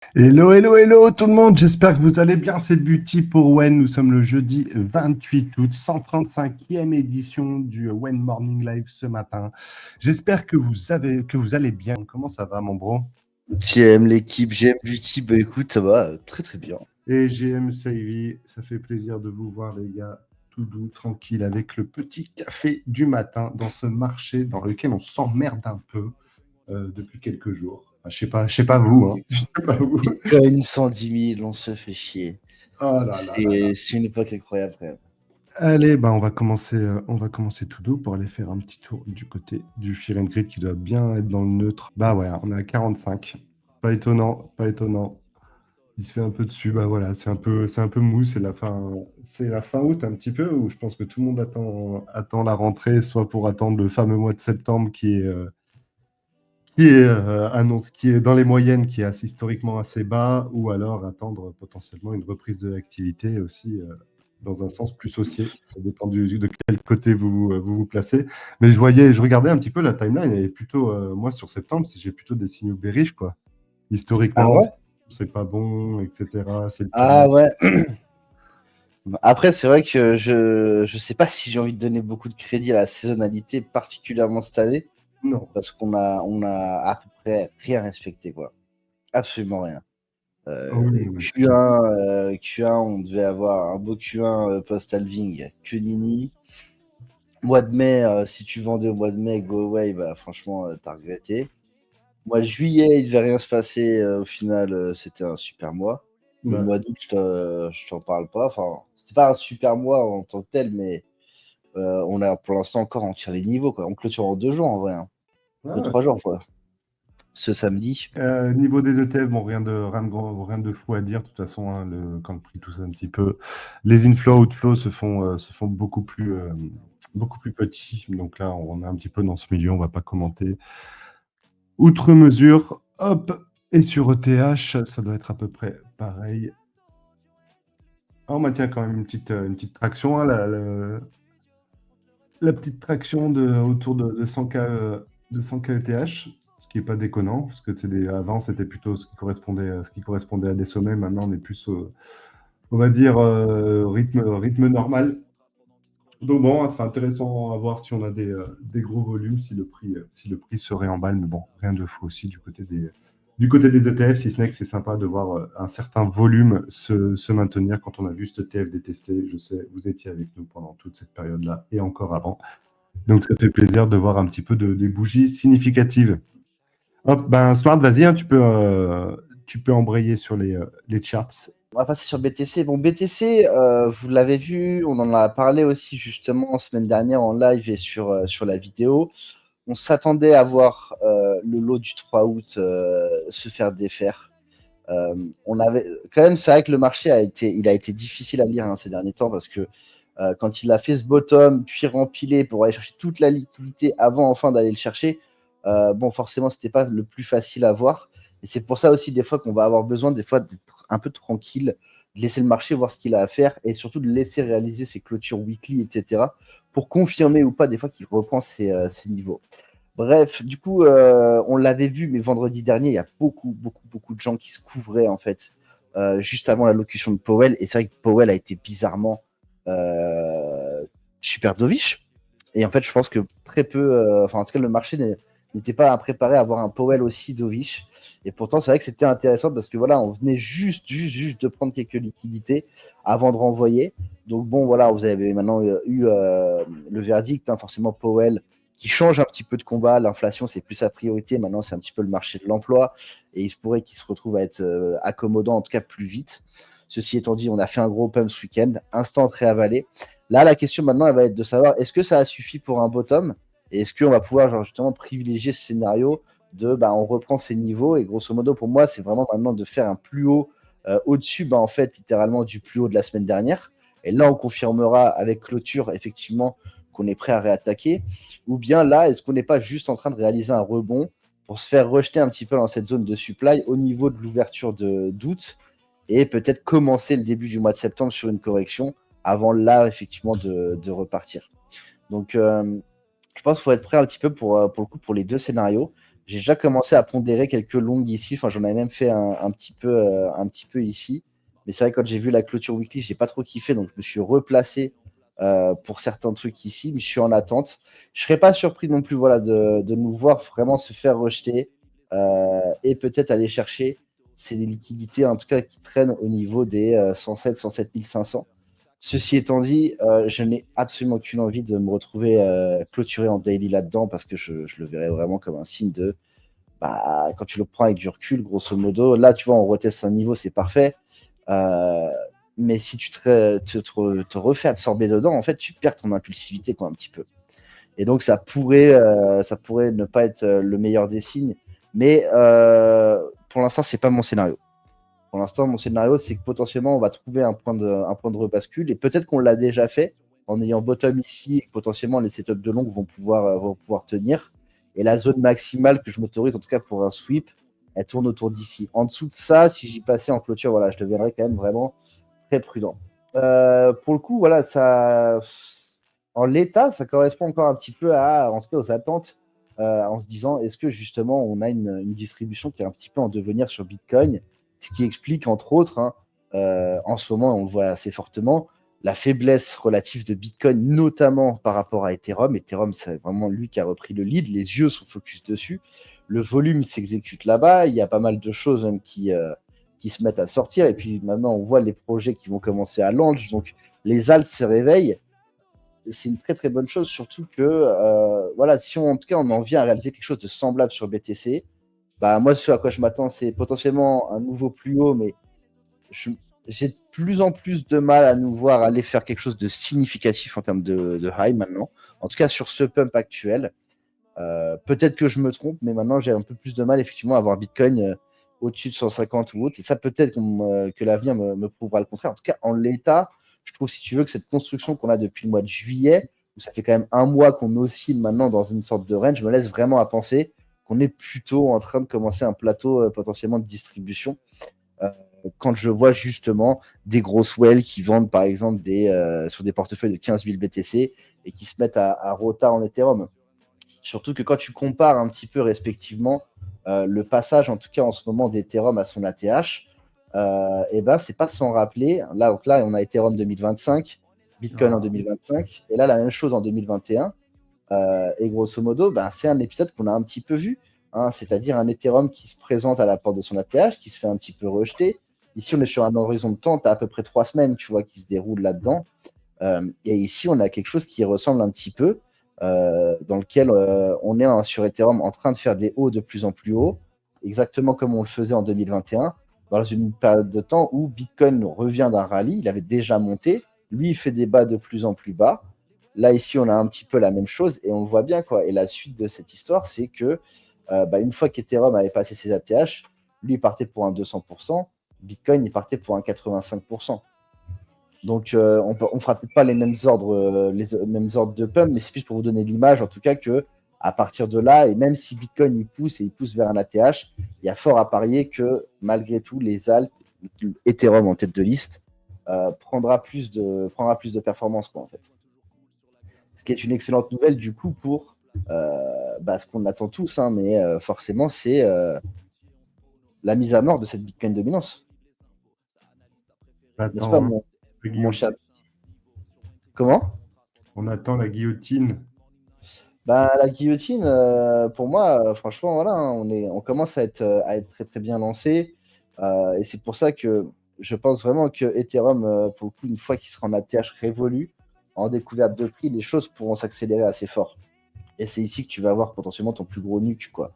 Hello, hello, hello tout le monde, j'espère que vous allez bien, c'est Buty pour Wen, nous sommes le jeudi 28 août, 135e édition du Wen Morning Live ce matin. J'espère que vous allez bien, comment ça va mon bro? J'aime l'équipe, j'aime Beauty, bah écoute, ça va très très bien. Et GM Savvy, ça fait plaisir de vous voir les gars, tout doux, tranquille, avec le petit café du matin dans ce marché dans lequel on s'emmerde un peu depuis quelques jours. Enfin, je sais pas vous, hein. Je sais pas vous. Bitcoin 110 000, on se fait chier. Oh là là là là. C'est une époque incroyable quand même. Allez, bah on va commencer tout doux pour aller faire un petit tour du côté du Fear and Greed qui doit bien être dans le neutre. Bah ouais, on est à 45. Pas étonnant, pas étonnant. Il se fait un peu dessus, bah voilà, c'est un peu mou, c'est la fin août un petit peu où je pense que tout le monde attend la rentrée, soit pour attendre le fameux mois de septembre qui est dans les moyennes, qui est historiquement assez bas, ou alors attendre potentiellement une reprise de l'activité aussi dans un sens plus haussier. Ça dépend de quel côté vous placez. Mais je regardais un petit peu la timeline, et plutôt, moi sur septembre, si j'ai plutôt des signaux bearish, quoi. Ah Historiquement, ouais? c'est pas bon, etc. C'est le pire Ah moment. ouais. Après, c'est vrai que je sais pas si j'ai envie de donner beaucoup de crédit à la saisonnalité, particulièrement cette année, Non. parce qu'on a à peu près rien respecté, quoi. Absolument rien. Ah oui, non, mais c'est clair. Q1, on devait avoir un beau Q1 post-halving, que nini. Mois de mai, si tu vendais au mois de mai, go away, bah franchement, t'as regretté. Mois de juillet, il devait rien se passer. Au final, c'était un super mois. Le Ouais. mois d'août, je t'en parle pas. Enfin, c'était pas un super mois en tant que tel, mais on a pour l'instant encore en tire les niveaux, quoi. On clôture en 2 jours en vrai, hein. Deux, Ah, trois jours, quoi. Ce samedi. niveau des ETF, bon, rien de fou à dire. De toute façon, hein, quand le prix tousse un petit peu, les inflows, outflows se font beaucoup plus petits. Donc là, on est un petit peu dans ce milieu, on va pas commenter. Outre mesure, hop, et sur ETH, ça doit être à peu près pareil. Ah, on maintient quand même une petite traction, hein, la petite traction autour de 100K, de 100K ETH, ce qui n'est pas déconnant, parce que avant, c'était plutôt ce qui correspondait à des sommets. Maintenant, on est plus, on va dire, rythme normal. Donc bon, c'est intéressant à voir si on a des gros volumes, si le prix se réemballe, mais bon, rien de fou aussi du côté des ETF, si ce n'est que c'est sympa de voir un certain volume se maintenir quand on a vu cet ETF détester. Je sais, vous étiez avec nous pendant toute cette période-là et encore avant. Donc ça fait plaisir de voir un petit peu des bougies significatives. Hop, ben Smart, vas-y, hein, tu peux embrayer sur les charts. On va passer sur BTC. Bon, BTC, vous l'avez vu, on en a parlé aussi justement semaine dernière en live et sur la vidéo. On s'attendait à voir le lot du 3 août se faire défaire. On avait quand même, c'est vrai que le marché il a été difficile à lire, hein, ces derniers temps parce que quand il a fait ce bottom puis rempilé pour aller chercher toute la liquidité avant enfin d'aller le chercher, bon forcément c'était pas le plus facile à voir. Et c'est pour ça aussi des fois qu'on va avoir besoin des fois d'être un peu tranquille, de laisser le marché voir ce qu'il a à faire et surtout de laisser réaliser ses clôtures weekly, etc. pour confirmer ou pas des fois qu'il reprend ses niveaux. Bref, du coup, on l'avait vu, mais vendredi dernier, il y a beaucoup de gens qui se couvraient, en fait, juste avant l'allocution de Powell. Et c'est vrai que Powell a été bizarrement euh, super dovish. Et en fait, je pense que très peu, enfin, en tout cas, le marché n'était pas préparé à avoir un Powell aussi dovish. Et pourtant, c'est vrai que c'était intéressant parce que voilà, on venait juste de prendre quelques liquidités avant de renvoyer. Donc, bon, voilà, vous avez maintenant eu le verdict, hein, forcément, Powell qui change un petit peu de combat. L'inflation, c'est plus sa priorité. Maintenant, c'est un petit peu le marché de l'emploi. Et il se pourrait qu'il se retrouve à être accommodant, en tout cas plus vite. Ceci étant dit, on a fait un gros pump ce week-end, instant réavalé. Là, la question maintenant, elle va être de savoir est-ce que ça a suffi pour un bottom et est-ce qu'on va pouvoir genre, justement privilégier ce scénario de bah, on reprend ses niveaux et grosso modo, pour moi, c'est vraiment maintenant de faire un plus haut au-dessus, bah, en fait, littéralement du plus haut de la semaine dernière. Et là, on confirmera avec clôture, effectivement, qu'on est prêt à réattaquer. Ou bien là, est-ce qu'on n'est pas juste en train de réaliser un rebond pour se faire rejeter un petit peu dans cette zone de supply au niveau de l'ouverture d'août et peut-être commencer le début du mois de septembre sur une correction avant là, effectivement, de repartir. Donc, je pense qu'il faut être prêt un petit peu pour le coup pour les deux scénarios. J'ai déjà commencé à pondérer quelques longues ici. Enfin, j'en avais même fait un petit peu ici. Mais c'est vrai, quand j'ai vu la clôture weekly, j'ai pas trop kiffé. Donc, je me suis replacé pour certains trucs ici. Mais je suis en attente. Je serais pas surpris non plus, voilà, de nous voir vraiment se faire rejeter et peut-être aller chercher ces liquidités, en tout cas, qui traînent au niveau des 107, 107 500. Ceci étant dit, je n'ai absolument aucune envie de me retrouver clôturé en daily là-dedans parce que je le verrais vraiment comme un signe de, bah, quand tu le prends avec du recul, grosso modo, là, tu vois, on reteste un niveau, c'est parfait. Euh, mais si tu te refais absorber dedans, en fait, tu perds ton impulsivité, quoi, un petit peu. Et donc, ça pourrait ne pas être le meilleur des signes. Mais pour l'instant, c'est pas mon scénario. Pour l'instant, mon scénario, c'est que potentiellement, on va trouver un point de rebascule. Et peut-être qu'on l'a déjà fait en ayant bottom ici et que potentiellement les setups de long vont pouvoir tenir. Et la zone maximale que je m'autorise, en tout cas pour un sweep, elle tourne autour d'ici. En dessous de ça, si j'y passais en clôture, voilà, je deviendrais quand même vraiment très prudent. Pour le coup, voilà, en l'état, ça correspond encore un petit peu en tout cas aux attentes, en se disant, est-ce que justement on a une distribution qui est un petit peu en devenir sur Bitcoin, ce qui explique entre autres, hein, en ce moment, on le voit assez fortement, la faiblesse relative de Bitcoin, notamment par rapport à Ethereum. Ethereum, c'est vraiment lui qui a repris le lead, les yeux sont focus dessus, le volume s'exécute là-bas, il y a pas mal de choses même qui se mettent à sortir, et puis maintenant on voit les projets qui vont commencer à launch, donc les alts se réveillent. C'est une très très bonne chose, surtout que voilà, si en tout cas on en vient à réaliser quelque chose de semblable sur BTC, bah moi ce à quoi je m'attends, c'est potentiellement un nouveau plus haut, mais je- j'ai de plus en plus de mal à nous voir aller faire quelque chose de significatif en termes de high maintenant. En tout cas sur ce pump actuel. Peut-être que je me trompe, mais maintenant j'ai un peu plus de mal effectivement à voir Bitcoin au-dessus de 150 ou autre. Et ça, peut-être que l'avenir me prouvera le contraire. En tout cas, en l'état, je trouve, si tu veux, que cette construction qu'on a depuis le mois de juillet, où ça fait quand même un mois qu'on oscille maintenant dans une sorte de range, me laisse vraiment à penser qu'on est plutôt en train de commencer un plateau potentiellement de distribution. Euh, Quand je vois justement des grosses whales qui vendent par exemple sur des portefeuilles de 15 000 BTC et qui se mettent à rota en Ethereum. Surtout que quand tu compares un petit peu respectivement le passage, en tout cas en ce moment, d'Ethereum à son ATH, et ben c'est pas sans rappeler. Là, donc là, on a Ethereum 2025, Bitcoin en 2025, et là, la même chose en 2021. Et grosso modo, ben, c'est un épisode qu'on a un petit peu vu, hein, c'est-à-dire un Ethereum qui se présente à la porte de son ATH, qui se fait un petit peu rejeter. Ici, on est sur un horizon de temps, tu as à peu près 3 semaines, tu vois, qui se déroule là-dedans. Et ici, on a quelque chose qui ressemble un petit peu, dans lequel on est sur Ethereum en train de faire des hauts de plus en plus hauts, exactement comme on le faisait en 2021, dans une période de temps où Bitcoin revient d'un rallye, il avait déjà monté, lui, il fait des bas de plus en plus bas. Là, ici, on a un petit peu la même chose et on le voit bien, quoi. Et la suite de cette histoire, c'est que une fois qu'Ethereum avait passé ses ATH, lui, il partait pour un 200%, Bitcoin, il partait pour un 85%. Donc, on ne fera peut-être pas les mêmes ordres de pump, mais c'est plus pour vous donner l'image, en tout cas, que à partir de là, et même si Bitcoin il pousse vers un ATH, il y a fort à parier que malgré tout, les alts, Ethereum en tête de liste, prendra plus de performance, quoi, en fait. Ce qui est une excellente nouvelle, du coup, pour ce qu'on attend tous, hein, mais forcément, c'est la mise à mort de cette Bitcoin dominance. On N'est-ce pas, attend, hein, la mon cher? guillotine. Comment? On attend la guillotine. Bah, la guillotine, pour moi, franchement, voilà, hein, on commence à être très très bien lancé. Et c'est pour ça que je pense vraiment que Ethereum, pour le coup, une fois qu'il sera en ATH révolu, en découverte de prix, les choses pourront s'accélérer assez fort. Et c'est ici que tu vas avoir potentiellement ton plus gros nuke, quoi.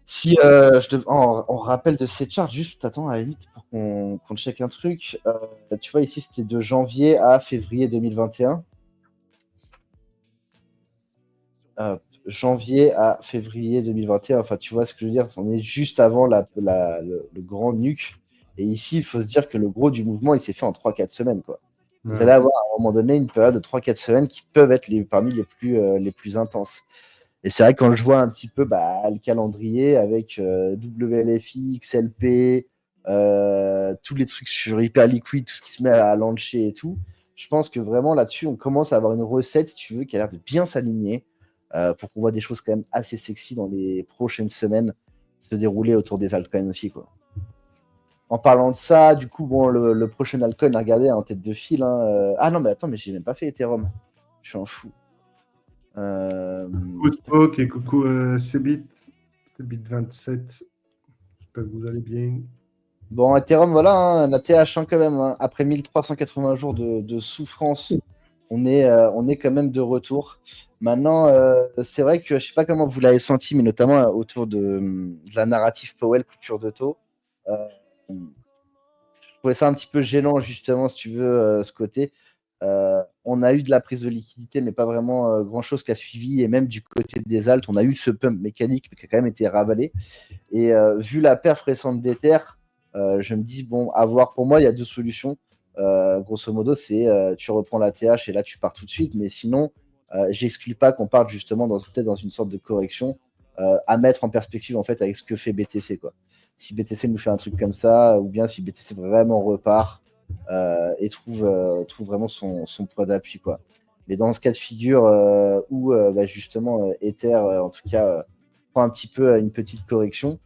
Si on rappelle de cette charte, juste attends à la limite pour qu'on check un truc. Tu vois, ici, c'était de janvier à février 2021. Janvier à février 2021. Enfin, tu vois ce que je veux dire? On est juste avant le grand nuke. Et ici, il faut se dire que le gros du mouvement, il s'est fait en 3-4 semaines, quoi. Vous allez Ouais. avoir à un moment donné une période de 3-4 semaines qui peuvent être parmi les plus intenses. Et c'est vrai que quand je vois un petit peu le calendrier avec WLFX, LP, tous les trucs sur Hyperliquid, tout ce qui se met à lancer et tout, je pense que vraiment là-dessus, on commence à avoir une recette, si tu veux, qui a l'air de bien s'aligner. pour qu'on voit des choses quand même assez sexy dans les prochaines semaines se dérouler autour des altcoins aussi, quoi. En parlant de ça, du coup, bon, le prochain altcoin à regarder en tête de file. Hein, ah non, mais attends, mais j'ai même pas fait Ethereum. Je suis un fou. Coucou Spock et coucou Cbit 27. J'espère que vous allez bien. Bon, Ethereum, voilà, hein, un ATH hein, quand même. Hein. Après 1380 jours de souffrance, on est quand même de retour. Maintenant, c'est vrai que je sais pas comment vous l'avez senti, mais notamment autour de la narrative Powell, coupure de taux. Je trouvais ça un petit peu gênant, justement, si tu veux, ce côté. On a eu de la prise de liquidité, mais pas vraiment grand-chose qui a suivi. Et même du côté des alts, on a eu ce pump mécanique qui a quand même été ravalé. Et vu la perf récente d'Ether, je me dis, bon, à voir. Pour moi, il y a deux solutions. Grosso modo, c'est tu reprends la TH et là, tu pars tout de suite. Mais sinon, j'exclus pas qu'on parte justement peut-être dans une sorte de correction à mettre en perspective en fait avec ce que fait BTC, quoi. Si BTC nous fait un truc comme ça, ou bien si BTC vraiment repart et trouve vraiment son point d'appui, quoi. Mais dans ce cas de figure où justement Ether, en tout cas, prend un petit peu une petite correction,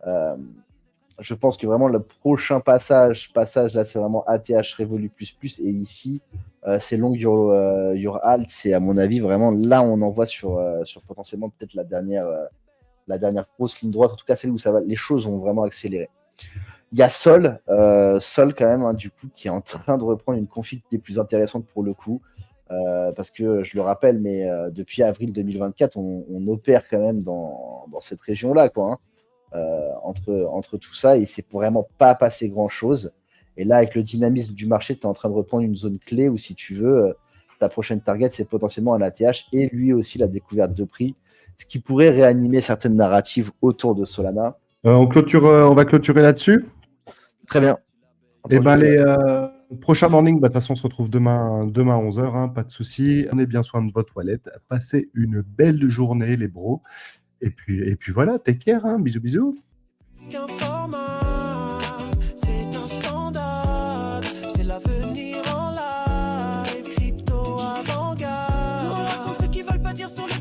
je pense que vraiment le prochain passage là, c'est vraiment ATH Revolu++. Et ici, c'est long your alt. C'est à mon avis vraiment là, on en voit sur potentiellement peut-être la dernière grosse ligne droite. En tout cas, celle où les choses vont vraiment accélérer. Il y a Sol quand même, hein, du coup, qui est en train de reprendre une config des plus intéressantes pour le coup. Parce que je le rappelle, mais depuis avril 2024, on opère quand même dans cette région-là, quoi. Hein. Entre tout ça, et c'est vraiment pas passé grand chose. Et là, avec le dynamisme du marché, tu es en train de reprendre une zone clé où, si tu veux, ta prochaine target, c'est potentiellement un ATH et lui aussi la découverte de prix, ce qui pourrait réanimer certaines narratives autour de Solana. On va clôturer là-dessus. Très bien. Et ben les prochains morning, de toute façon, on se retrouve demain à 11h, hein, pas de souci. Prenez bien soin de votre toilette. Passez une belle journée, les bros. Et puis voilà, take care, hein. Bisous, bisous. C'est un standard, c'est l'avenir en live, crypto avant-garde. Nous on raconte ce qu'ils veulent pas dire sur les